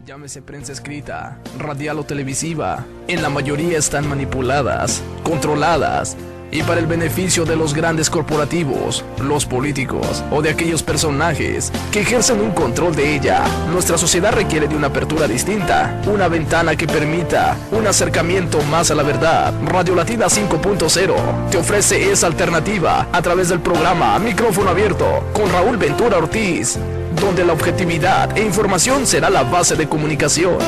Llámese prensa escrita, radial o televisiva, en la mayoría están manipuladas, controladas y para el beneficio de los grandes corporativos, los políticos o de aquellos personajes que ejercen un control de ella. Nuestra sociedad requiere de una apertura distinta, una ventana que permita un acercamiento más a la verdad. Radio Latina 5.0 te ofrece esa alternativa a través del programa Micrófono Abierto con Raúl Ventura Ortiz, donde la objetividad e información será la base de comunicación.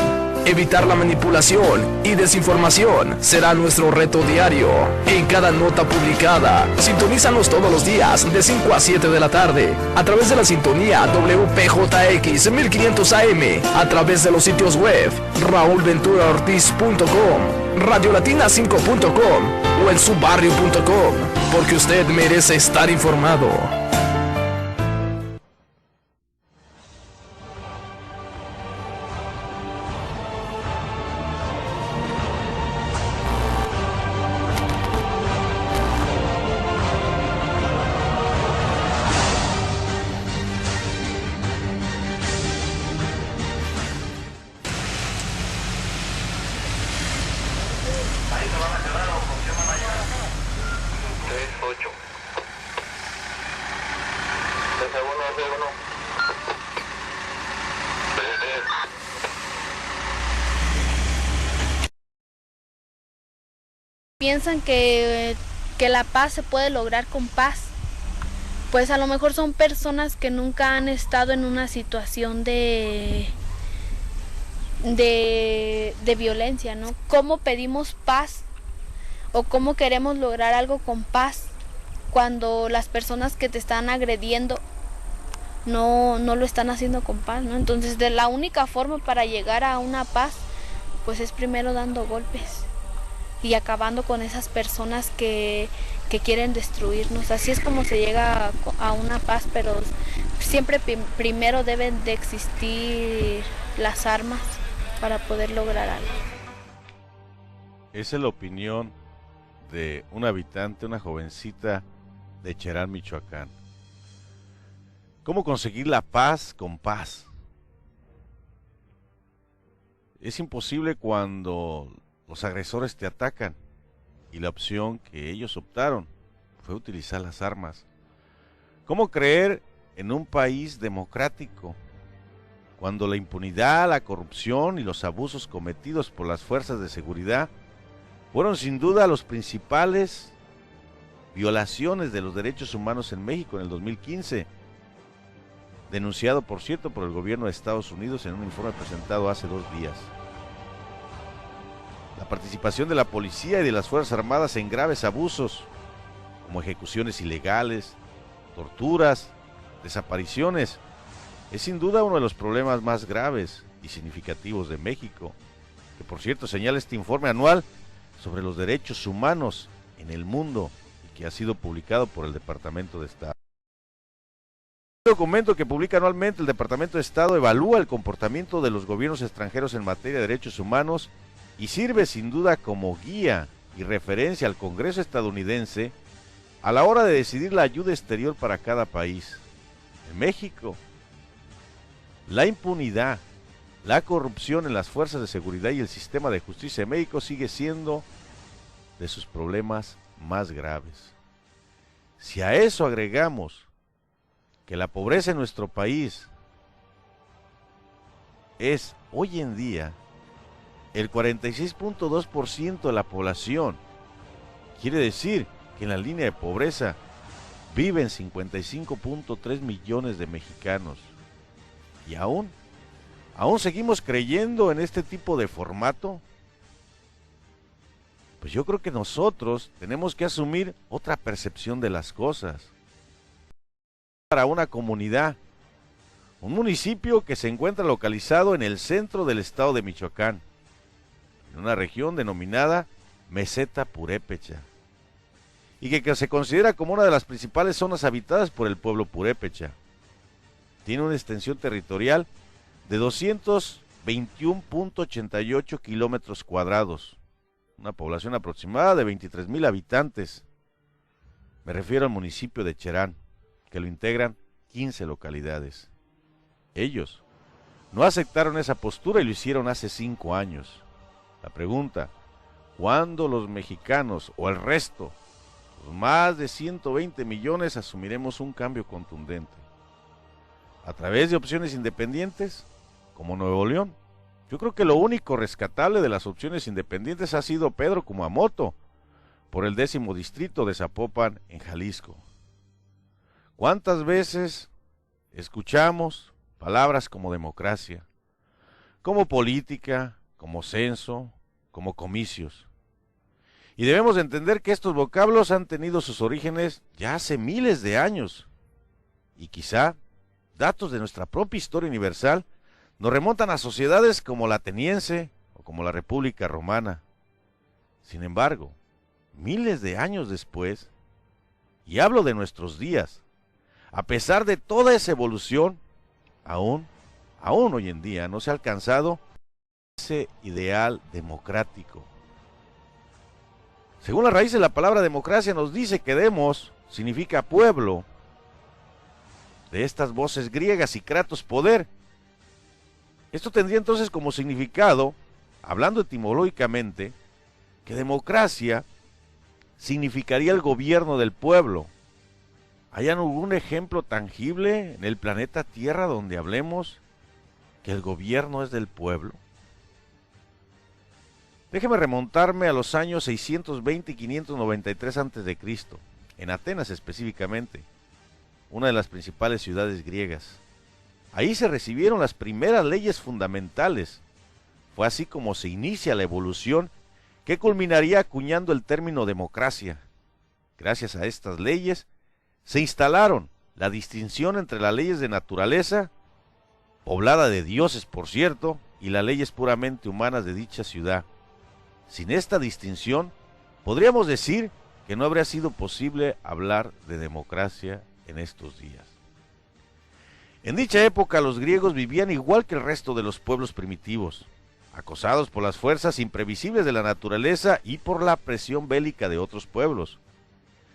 Evitar la manipulación y desinformación será nuestro reto diario. En cada nota publicada, sintonízanos todos los días de 5 a 7 de la tarde a través de la sintonía WPJX 1500 AM, a través de los sitios web raulventuraortiz.com, radiolatina5.com o el subbarrio.com, porque usted merece estar informado. Piensan que la paz se puede lograr con paz. Pues a lo mejor son personas que nunca han estado en una situación de violencia, ¿no? ¿Cómo pedimos paz o cómo queremos lograr algo con paz cuando las personas que te están agrediendo no lo están haciendo con paz, ¿no? Entonces, de la única forma para llegar a una paz, pues es primero dando golpes y acabando con esas personas que quieren destruirnos. Así es como se llega a una paz, pero siempre primero deben de existir las armas para poder lograr algo. Esa es la opinión de un habitante, una jovencita de Cherán, Michoacán. ¿Cómo conseguir la paz con paz? Es imposible cuando los agresores te atacan y la opción que ellos optaron fue utilizar las armas. ¿Cómo creer en un país democrático cuando la impunidad, la corrupción y los abusos cometidos por las fuerzas de seguridad fueron sin duda los principales violaciones de los derechos humanos en México en el 2015? Denunciado, por cierto, por el gobierno de Estados Unidos en un informe presentado hace 2 días. La participación de la policía y de las Fuerzas Armadas en graves abusos, como ejecuciones ilegales, torturas, desapariciones, es sin duda uno de los problemas más graves y significativos de México, que por cierto señala este informe anual sobre los derechos humanos en el mundo y que ha sido publicado por el Departamento de Estado. El documento que publica anualmente el Departamento de Estado evalúa el comportamiento de los gobiernos extranjeros en materia de derechos humanos y sirve sin duda como guía y referencia al Congreso estadounidense a la hora de decidir la ayuda exterior para cada país. En México, la impunidad, la corrupción en las fuerzas de seguridad y el sistema de justicia de México sigue siendo de sus problemas más graves. Si a eso agregamos que la pobreza en nuestro país es hoy en día el 46.2% de la población, quiere decir que en la línea de pobreza viven 55.3 millones de mexicanos. Y aún seguimos creyendo en este tipo de formato. Pues yo creo que nosotros tenemos que asumir otra percepción de las cosas. Para una comunidad, un municipio que se encuentra localizado en el centro del estado de Michoacán, en una región denominada Meseta Purépecha, y que se considera como una de las principales zonas habitadas por el pueblo purépecha. Tiene una extensión territorial de 221.88 kilómetros cuadrados, una población aproximada de 23,000 habitantes. Me refiero al municipio de Cherán, que lo integran 15 localidades. Ellos no aceptaron esa postura y lo hicieron hace 5 años. La pregunta, ¿cuándo los mexicanos o el resto, los más de 120 millones, asumiremos un cambio contundente? ¿A través de opciones independientes, como Nuevo León? Yo creo que lo único rescatable de las opciones independientes ha sido Pedro Kumamoto, por el 10º distrito de Zapopan, en Jalisco. ¿Cuántas veces escuchamos palabras como democracia, como política, como censo, como comicios? Y debemos entender que estos vocablos han tenido sus orígenes ya hace miles de años. Y quizá datos de nuestra propia historia universal nos remontan a sociedades como la ateniense o como la República Romana. Sin embargo, miles de años después, y hablo de nuestros días, a pesar de toda esa evolución, aún hoy en día no se ha alcanzado ese ideal democrático. Según la raíz de la palabra democracia nos dice que demos significa pueblo, de estas voces griegas, y kratos, poder. Esto tendría entonces como significado, hablando etimológicamente, que democracia significaría el gobierno del pueblo. ¿Hay algún ejemplo tangible en el planeta Tierra donde hablemos que el gobierno es del pueblo? Déjeme remontarme a los años 620 y 593 a.C., en Atenas específicamente, una de las principales ciudades griegas. Ahí se recibieron las primeras leyes fundamentales. Fue así como se inicia la evolución que culminaría acuñando el término democracia. Gracias a estas leyes se instalaron la distinción entre las leyes de naturaleza, poblada de dioses por cierto, y las leyes puramente humanas de dicha ciudad. Sin esta distinción, podríamos decir que no habría sido posible hablar de democracia en estos días. En dicha época los griegos vivían igual que el resto de los pueblos primitivos, acosados por las fuerzas imprevisibles de la naturaleza y por la presión bélica de otros pueblos,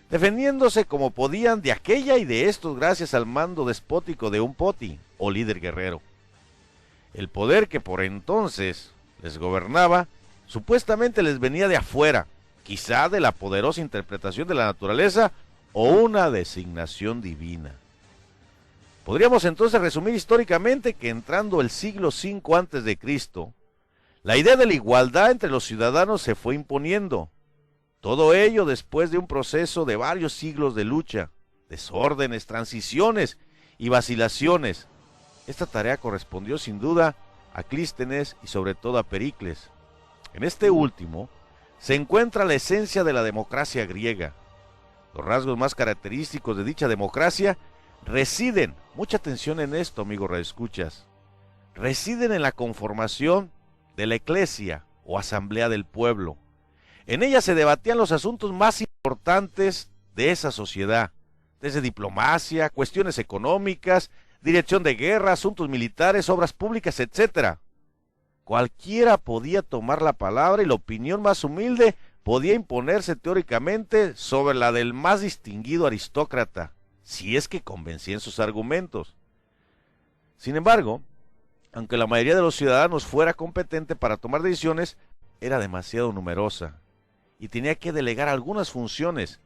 defendiéndose como podían de aquella y de estos gracias al mando despótico de un poti o líder guerrero. El poder que por entonces les gobernaba supuestamente les venía de afuera, quizá de la poderosa interpretación de la naturaleza o una designación divina. Podríamos entonces resumir históricamente que entrando el siglo V a.C., la idea de la igualdad entre los ciudadanos se fue imponiendo. Todo ello después de un proceso de varios siglos de lucha, desórdenes, transiciones y vacilaciones. Esta tarea correspondió sin duda a Clístenes y sobre todo a Pericles. En este último se encuentra la esencia de la democracia griega. Los rasgos más característicos de dicha democracia residen, mucha atención en esto, amigo radioescuchas, residen en la conformación de la eclesia o asamblea del pueblo. En ella se debatían los asuntos más importantes de esa sociedad, desde diplomacia, cuestiones económicas, dirección de guerra, asuntos militares, obras públicas, etc. Cualquiera podía tomar la palabra y la opinión más humilde podía imponerse teóricamente sobre la del más distinguido aristócrata, si es que convencía en sus argumentos. Sin embargo, aunque la mayoría de los ciudadanos fuera competente para tomar decisiones, era demasiado numerosa y tenía que delegar algunas funciones.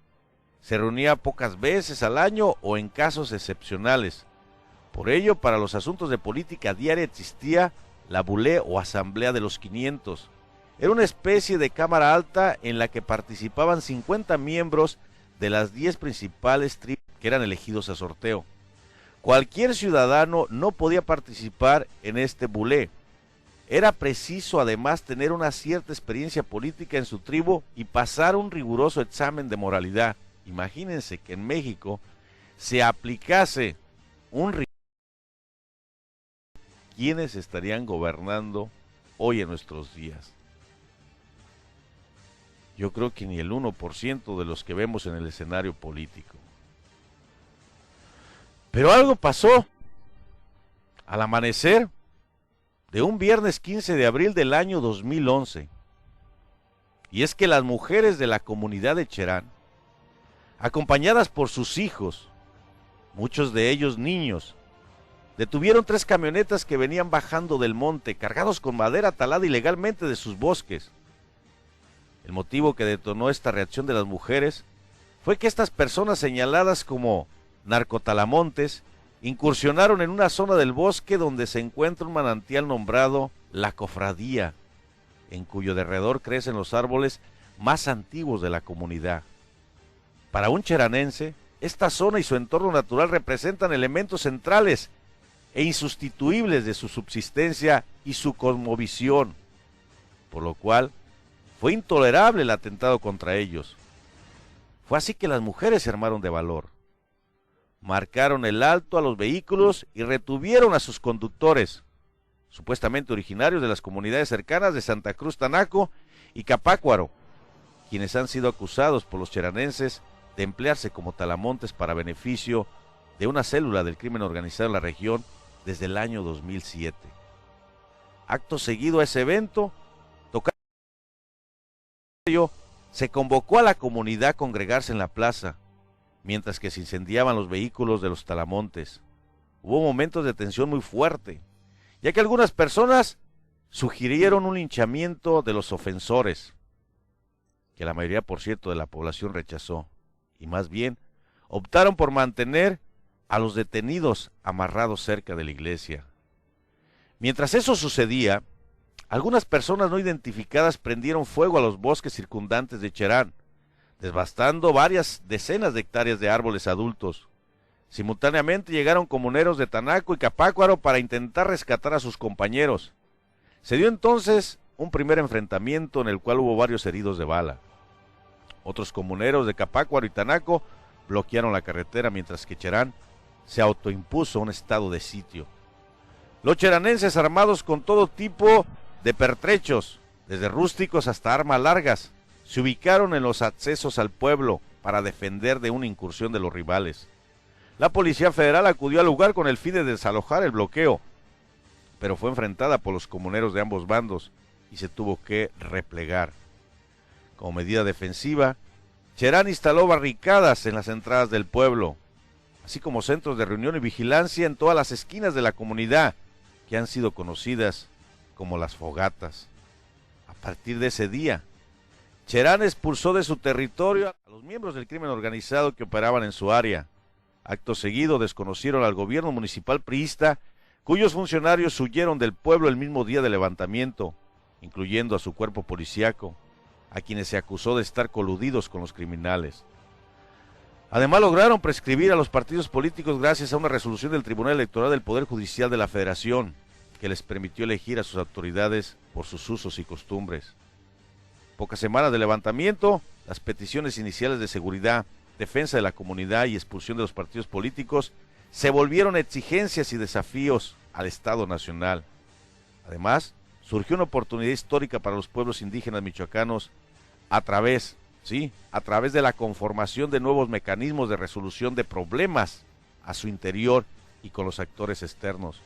Se reunía pocas veces al año o en casos excepcionales. Por ello, para los asuntos de política diaria existía la bulé o asamblea de los 500. Era una especie de cámara alta en la que participaban 50 miembros de las 10 principales tribus que eran elegidos a sorteo. Cualquier ciudadano no podía participar en este bulé. Era preciso además tener una cierta experiencia política en su tribu y pasar un riguroso examen de moralidad. Imagínense que en México se aplicase un ¿quiénes estarían gobernando hoy en nuestros días? Yo creo que ni el 1% de los que vemos en el escenario político. Pero algo pasó al amanecer de un viernes 15 de abril del año 2011. Y es que las mujeres de la comunidad de Cherán, acompañadas por sus hijos, muchos de ellos niños, detuvieron 3 camionetas que venían bajando del monte, cargados con madera talada ilegalmente de sus bosques. El motivo que detonó esta reacción de las mujeres fue que estas personas señaladas como narcotalamontes incursionaron en una zona del bosque donde se encuentra un manantial nombrado La Cofradía, en cuyo derredor crecen los árboles más antiguos de la comunidad. Para un cheranense, esta zona y su entorno natural representan elementos centrales e insustituibles de su subsistencia y su cosmovisión, por lo cual fue intolerable el atentado contra ellos. Fue así que las mujeres se armaron de valor. Marcaron el alto a los vehículos y retuvieron a sus conductores, supuestamente originarios de las comunidades cercanas de Santa Cruz Tanaco y Capácuaro, quienes han sido acusados por los cheranenses de emplearse como talamontes para beneficio de una célula del crimen organizado en la región desde el año 2007. Acto seguido a ese evento, se convocó a la comunidad a congregarse en la plaza, mientras que se incendiaban los vehículos de los talamontes. Hubo momentos de tensión muy fuerte, ya que algunas personas sugirieron un linchamiento de los ofensores, que la mayoría, por cierto, de la población rechazó, y más bien optaron por mantener a los detenidos amarrados cerca de la iglesia. Mientras eso sucedía, algunas personas no identificadas prendieron fuego a los bosques circundantes de Cherán, devastando varias decenas de hectáreas de árboles adultos. Simultáneamente llegaron comuneros de Tanaco y Capácuaro para intentar rescatar a sus compañeros. Se dio entonces un primer enfrentamiento en el cual hubo varios heridos de bala. Otros comuneros de Capácuaro y Tanaco bloquearon la carretera, mientras que Cherán se autoimpuso un estado de sitio. Los cheranenses, armados con todo tipo de pertrechos, desde rústicos hasta armas largas, se ubicaron en los accesos al pueblo para defender de una incursión de los rivales. La Policía Federal acudió al lugar con el fin de desalojar el bloqueo, pero fue enfrentada por los comuneros de ambos bandos y se tuvo que replegar. Como medida defensiva, Cherán instaló barricadas en las entradas del pueblo, así como centros de reunión y vigilancia en todas las esquinas de la comunidad, que han sido conocidas como las fogatas. A partir de ese día, Cherán expulsó de su territorio a los miembros del crimen organizado que operaban en su área. Acto seguido desconocieron al gobierno municipal priista, cuyos funcionarios huyeron del pueblo el mismo día del levantamiento, incluyendo a su cuerpo policíaco, a quienes se acusó de estar coludidos con los criminales. Además, lograron prescribir a los partidos políticos gracias a una resolución del Tribunal Electoral del Poder Judicial de la Federación, que les permitió elegir a sus autoridades por sus usos y costumbres. Pocas semanas de levantamiento, las peticiones iniciales de seguridad, defensa de la comunidad y expulsión de los partidos políticos se volvieron exigencias y desafíos al Estado Nacional. Además, surgió una oportunidad histórica para los pueblos indígenas michoacanos a través de la conformación de nuevos mecanismos de resolución de problemas a su interior y con los actores externos.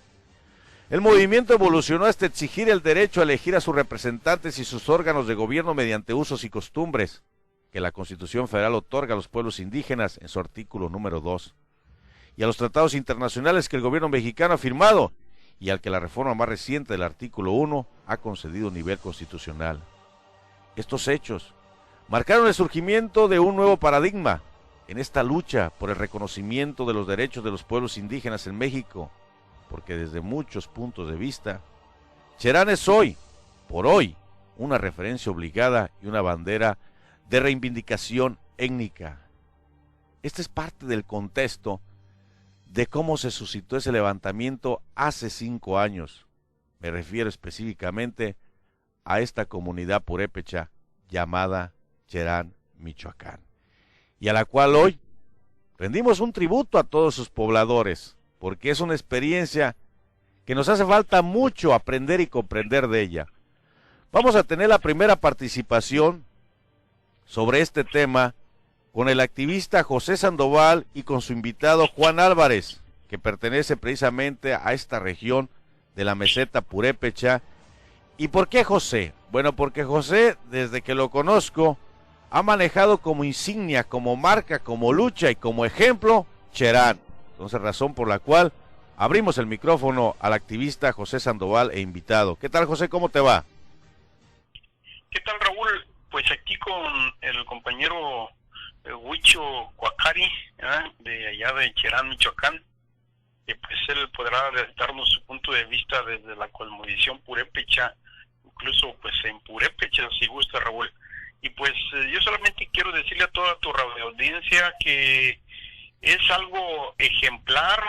El movimiento evolucionó hasta exigir el derecho a elegir a sus representantes y sus órganos de gobierno mediante usos y costumbres, que la Constitución Federal otorga a los pueblos indígenas en su artículo número 2, y a los tratados internacionales que el gobierno mexicano ha firmado, y al que la reforma más reciente del artículo 1 ha concedido nivel constitucional. Estos hechos marcaron el surgimiento de un nuevo paradigma en esta lucha por el reconocimiento de los derechos de los pueblos indígenas en México, porque desde muchos puntos de vista, Cherán es hoy, por hoy, una referencia obligada y una bandera de reivindicación étnica. Este es parte del contexto de cómo se suscitó ese levantamiento hace 5 años. Me refiero específicamente a esta comunidad purépecha llamada Cherán, Michoacán, y a la cual hoy rendimos un tributo a todos sus pobladores, porque es una experiencia que nos hace falta mucho aprender y comprender de ella. Vamos a tener la primera participación sobre este tema con el activista José Sandoval y con su invitado Juan Álvarez, que pertenece precisamente a esta región de la meseta purépecha. ¿Y por qué José? Bueno, porque José, desde que lo conozco, ha manejado como insignia, como marca, como lucha y como ejemplo, Cherán. Entonces, razón por la cual abrimos el micrófono al activista José Sandoval e invitado. ¿Qué tal, José? ¿Cómo te va? ¿Qué tal, Raúl? Pues aquí con el compañero Huicho Cuacari, de allá de Cherán, Michoacán, que pues él podrá darnos su punto de vista desde la cosmovisión purépecha, incluso pues en purépecha, si gusta, Raúl. Y pues yo solamente quiero decirle a toda tu radioaudiencia que es algo ejemplar.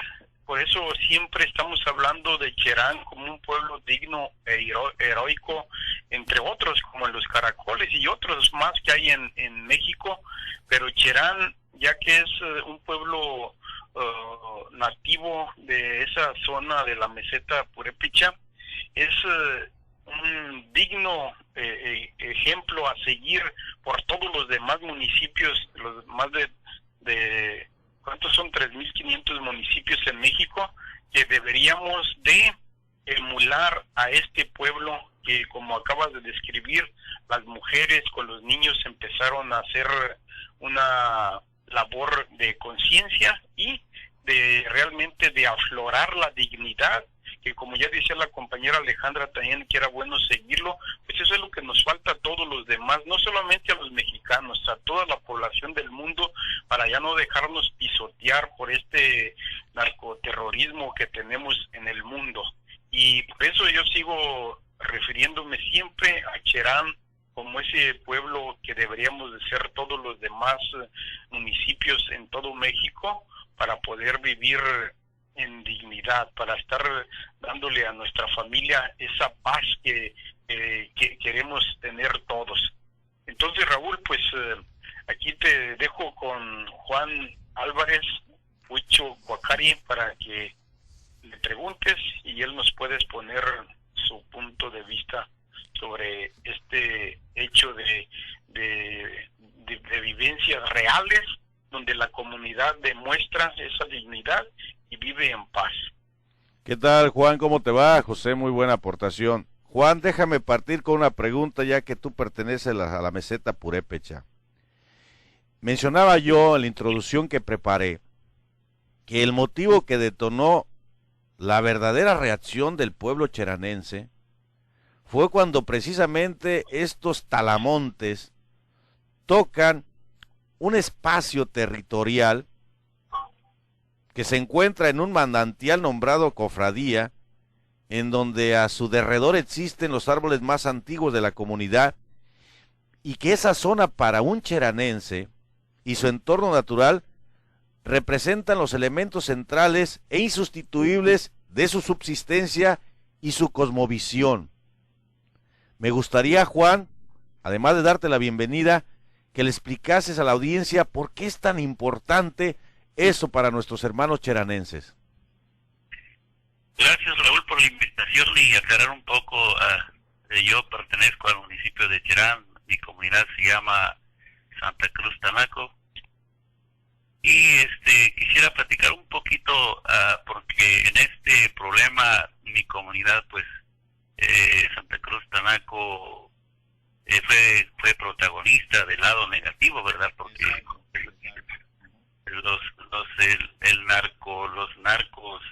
Por eso siempre estamos hablando de Cherán como un pueblo digno e heroico, entre otros, como en los Caracoles y otros más que hay en México. Pero Cherán, ya que es un pueblo nativo de esa zona de la meseta purépecha, es un digno ejemplo a seguir por todos los demás municipios, los más de ¿cuántos son? 3.500 municipios en México, que deberíamos de emular a este pueblo que, como acabas de describir, las mujeres con los niños empezaron a hacer una labor de conciencia y de realmente de aflorar la dignidad, que como ya decía la compañera Alejandra también, que era bueno seguirlo. Pues eso es lo que nos falta a todos los demás, no solamente a los mexicanos, a toda la población del mundo, para ya no dejarnos pisotear por este narcoterrorismo que tenemos en el mundo. Y por eso yo sigo refiriéndome siempre a Cherán como ese pueblo que deberíamos de ser todos los demás municipios en todo México, para poder vivir en dignidad, para estar dándole a nuestra familia esa paz que queremos tener todos. Entonces, Raúl, pues aquí te dejo con Juan Álvarez, Huicho Cuacari, para que le preguntes y él nos puede exponer su punto de vista sobre este hecho de vivencias reales, donde la comunidad demuestra esa dignidad y vive en paz. ¿Qué tal, Juan? ¿Cómo te va? José, muy buena aportación. Juan, déjame partir con una pregunta, ya que tú perteneces a la meseta purépecha. Mencionaba yo en la introducción que preparé que el motivo que detonó la verdadera reacción del pueblo cheranense fue cuando precisamente estos talamontes tocan un espacio territorial que se encuentra en un manantial nombrado Cofradía, en donde a su derredor existen los árboles más antiguos de la comunidad, y que esa zona para un cheranense y su entorno natural representan los elementos centrales e insustituibles de su subsistencia y su cosmovisión. Me gustaría, Juan, además de darte la bienvenida, que le explicases a la audiencia por qué es tan importante eso para nuestros hermanos cheranenses. Gracias, Raúl, por la invitación y aclarar un poco. Yo pertenezco al municipio de Cherán, mi comunidad se llama Santa Cruz Tanaco, y quisiera platicar un poquito porque en este problema mi comunidad, pues Santa Cruz Tanaco fue protagonista del lado negativo, ¿verdad? Porque los narcos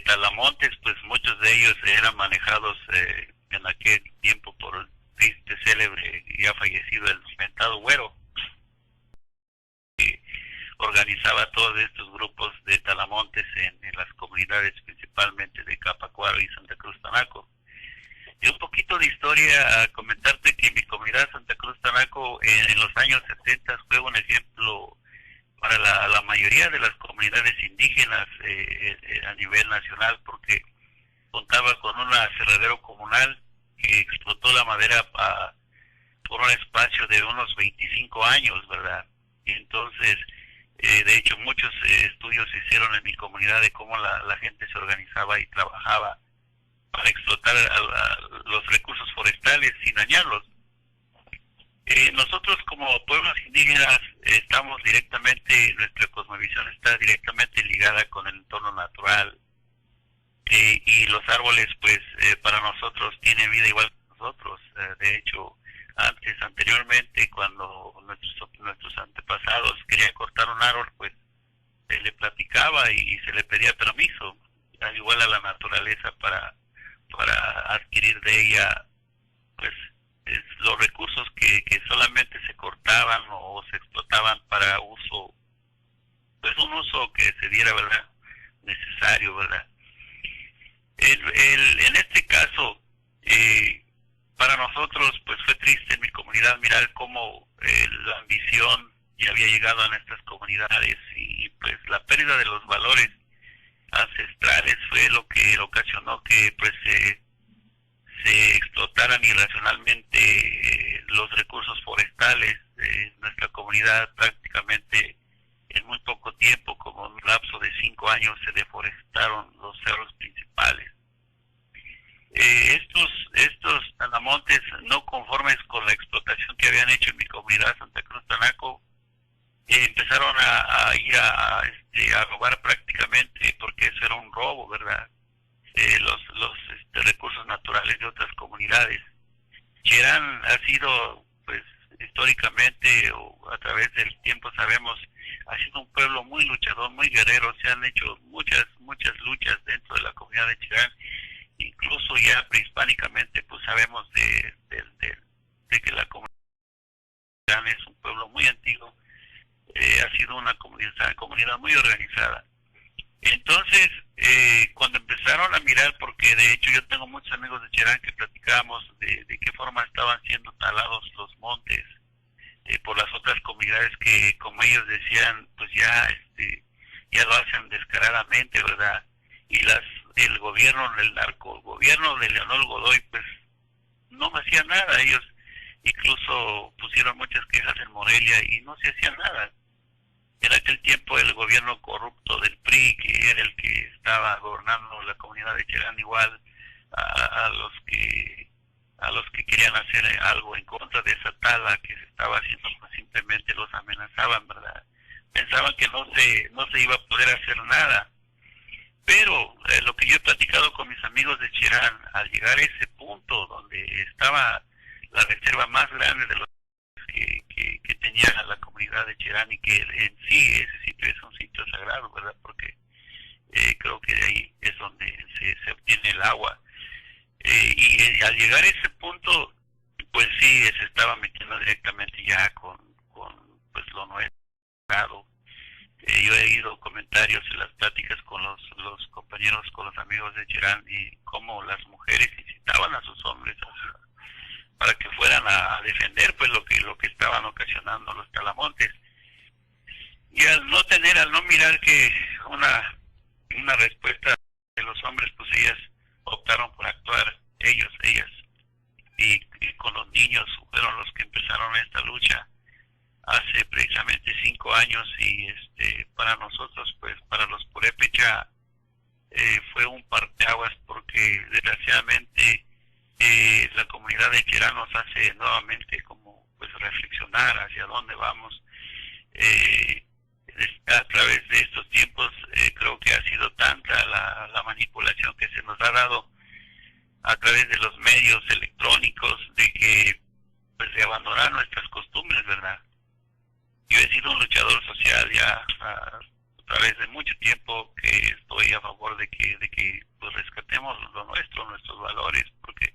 talamontes, pues muchos de ellos eran manejados en aquel tiempo por el triste, célebre, ya fallecido, el mentado Güero, que organizaba todos estos grupos de talamontes en las comunidades, principalmente de Capacuaro y Santa Cruz Tanaco. Y un poquito de historia, a comentarte que mi comunidad Santa Cruz Tanaco en los años 70 fue un ejemplo para la mayoría de las comunidades indígenas a nivel nacional, porque contaba con un aserradero comunal que explotó la madera por un espacio de unos 25 años, ¿verdad? Y entonces, de hecho, muchos estudios se hicieron en mi comunidad de cómo la gente se organizaba y trabajaba para explotar los recursos forestales sin dañarlos. Nosotros como pueblos indígenas estamos directamente, nuestra cosmovisión está directamente ligada con el entorno natural, y los árboles pues para nosotros tienen vida igual que nosotros. De hecho, anteriormente, cuando nuestros antepasados querían cortar un árbol, pues se le platicaba y se le pedía permiso. al igual a la naturaleza para adquirir de ella pues los recursos que solamente se cortaban o se explotaban para uso, pues un uso que se diera, ¿verdad?, necesario, ¿verdad? En este caso, para nosotros pues fue triste en mi comunidad mirar cómo la ambición ya había llegado a nuestras comunidades y pues la pérdida de los valores ancestrales fue lo que ocasionó que pues se explotaran irracionalmente los recursos forestales de nuestra comunidad. Prácticamente en muy poco tiempo, como en un lapso de 5 años, se deforestaron los cerros principales. Estos talamontes, no conformes con la explotación que habían hecho en mi comunidad Santa Cruz Tanaco, empezaron a ir a robar prácticamente, porque eso era un robo, ¿verdad? Los recursos naturales de otras comunidades. Cherán ha sido, pues, históricamente o a través del tiempo sabemos, ha sido un pueblo muy luchador, muy guerrero. Se han hecho muchas luchas dentro de la comunidad de Cherán, incluso ya prehispánicamente, pues sabemos de que la comunidad de Cherán es un pueblo muy antiguo, ha sido una comunidad muy organizada. Entonces, cuando empezaron a mirar, porque de hecho yo tengo muchos amigos de Cherán que platicábamos de qué forma estaban siendo talados los montes por las otras comunidades que, como ellos decían, pues ya lo hacen descaradamente, ¿verdad? Y el gobierno, el narcogobierno de Leonel Godoy, pues no hacía nada. Ellos incluso pusieron muchas quejas en Morelia y no se hacía nada. En aquel tiempo el gobierno corrupto del PRI, que era el que estaba gobernando la comunidad de Cherán, igual a los que querían hacer algo en contra de esa tala que se estaba haciendo, pues simplemente los amenazaban, ¿verdad? Pensaban que no se iba a poder hacer nada. Pero lo que yo he platicado con mis amigos de Cherán, al llegar a ese punto donde estaba la reserva más grande de los que tenía la comunidad de Cherán, y que en sí ese sitio es un sitio sagrado, ¿verdad? Porque creo que de ahí es donde se obtiene el agua. Y al llegar a ese punto, pues sí, se estaba metiendo directamente ya con pues lo no es sagrado. Yo he oído comentarios en las pláticas con los compañeros, con los amigos de Cherán, y cómo las mujeres incitaban a sus hombres para que fueran a defender pues lo que estaban ocasionando los talamontes. Y al no mirar que una respuesta de los hombres, pues ellas optaron por actuar, ellas, y con los niños fueron los que empezaron esta lucha hace precisamente 5 años. Y para nosotros, pues para los purépecha, fue un parteaguas, porque desgraciadamente la comunidad de Cherán nos hace nuevamente como pues reflexionar hacia dónde vamos. A través de estos tiempos creo que ha sido tanta la manipulación que se nos ha dado a través de los medios electrónicos, de que pues de abandonar nuestras costumbres, ¿verdad? Yo he sido un luchador social ya a través de mucho tiempo, que estoy a favor de que pues rescatemos lo nuestro, nuestros valores, porque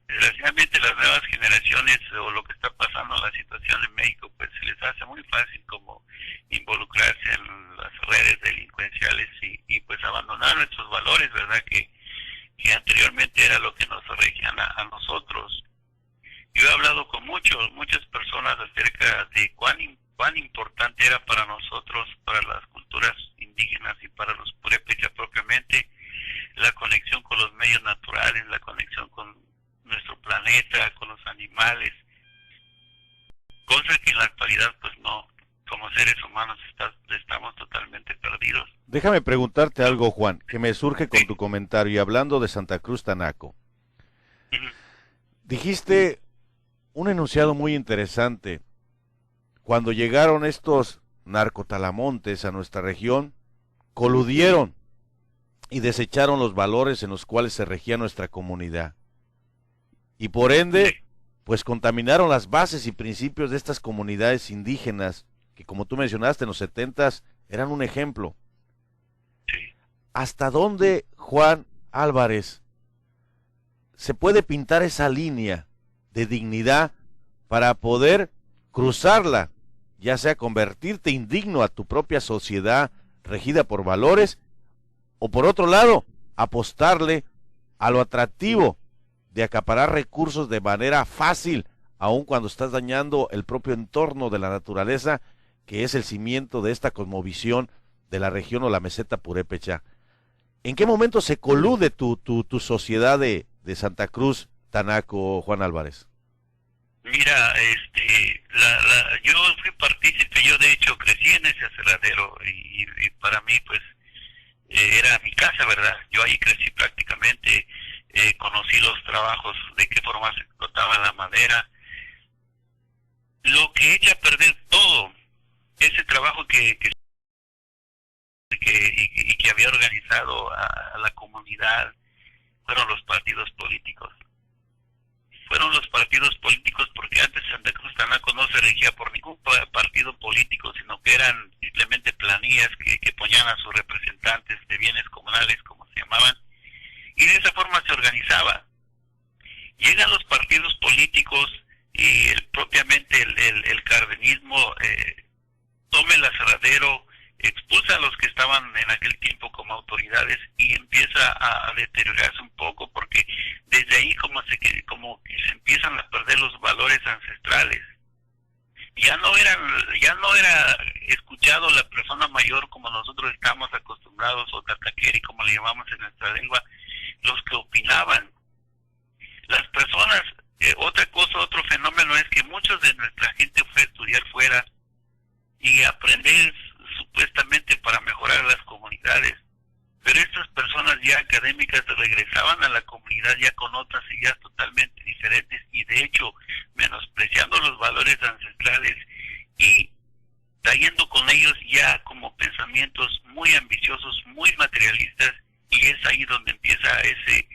desgraciadamente las nuevas generaciones, o lo que está pasando en la situación en México, pues se les hace muy fácil como involucrarse en las redes delincuenciales y pues abandonar nuestros valores, ¿verdad? Que anteriormente era lo que nos regían a nosotros. Yo he hablado con muchas personas acerca de cuán importante era para nosotros, para las culturas indígenas y para los purépecha propiamente, la conexión con los medios naturales, la conexión con nuestro planeta, con los animales, cosa que en la actualidad pues no, como seres humanos estamos totalmente perdidos. Déjame preguntarte algo, Juan, que me surge con tu comentario, y hablando de Santa Cruz Tanaco. Dijiste un enunciado muy interesante. Cuando llegaron estos narcotalamontes a nuestra región, coludieron y desecharon los valores en los cuales se regía nuestra comunidad. Y por ende, pues contaminaron las bases y principios de estas comunidades indígenas, que como tú mencionaste, en los 70s eran un ejemplo. ¿Hasta dónde, Juan Álvarez, se puede pintar esa línea de dignidad para poder cruzarla, ya sea convertirte indigno a tu propia sociedad regida por valores, o por otro lado, apostarle a lo atractivo de acaparar recursos de manera fácil, aun cuando estás dañando el propio entorno de la naturaleza, que es el cimiento de esta cosmovisión de la región o la meseta purépecha. ¿En qué momento se colude tu sociedad de Santa Cruz, Tanaco, Juan Álvarez? Mira, yo fui partícipe, yo de hecho crecí en ese aserradero y para mí pues era mi casa, ¿verdad? Yo ahí crecí prácticamente, conocí los trabajos, de qué forma se explotaba la madera. Lo que echa a perder todo, ese trabajo que había organizado a la comunidad, fueron los partidos políticos. Fueron los partidos políticos porque antes Santa Cruz Tanaco no se regía por ningún partido político, sino que eran simplemente planillas que ponían a sus representantes de bienes comunales, como se llamaban, y de esa forma se organizaba. Llegan los partidos políticos y propiamente el cardenismo toma el aserradero, expulsa a los que estaban en aquel tiempo como autoridades y empieza a deteriorarse un poco, porque desde ahí como que se empiezan a perder los valores ancestrales. Ya no era escuchado la persona mayor como nosotros estamos acostumbrados, o tataqueri como le llamamos en nuestra lengua, los que opinaban. Las personas, otro fenómeno es que muchos de nuestra gente fue a estudiar fuera y aprender supuestamente para mejorar las comunidades, pero estas personas ya académicas regresaban a la comunidad ya con otras ideas totalmente diferentes y de hecho menospreciando los valores ancestrales y trayendo con ellos ya como pensamientos muy ambiciosos, muy materialistas, y es ahí donde empieza ese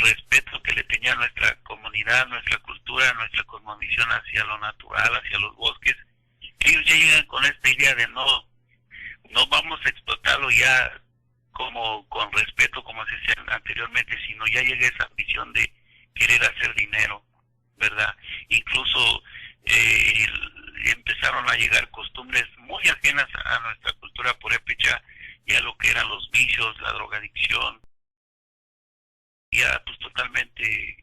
respeto que le tenía nuestra comunidad, nuestra cultura, nuestra cosmovisión hacia lo natural, hacia los bosques. Ellos ya llegan con esta idea de no vamos a explotarlo ya como con respeto como se hacía anteriormente, sino ya llega esa ambición de querer hacer dinero, ¿verdad? Incluso empezaron a llegar costumbres muy ajenas a nuestra cultura purépecha, ya lo que eran los vicios, la drogadicción, ya pues totalmente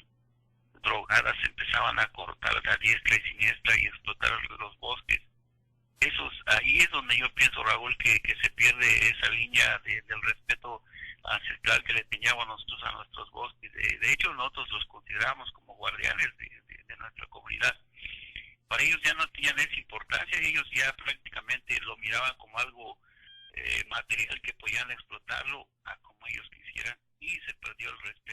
drogadas, empezaban a cortar a diestra y siniestra y explotar los bosques. Ahí es donde yo pienso, Raúl, que se pierde esa línea del respeto ancestral que le teníamos nosotros a nuestros bosques. De hecho, nosotros los consideramos como guardianes de nuestra comunidad. Para ellos ya no tenían esa importancia, ellos ya prácticamente lo miraban como algo material que podían explotarlo a como ellos quisieran, y se perdió el respeto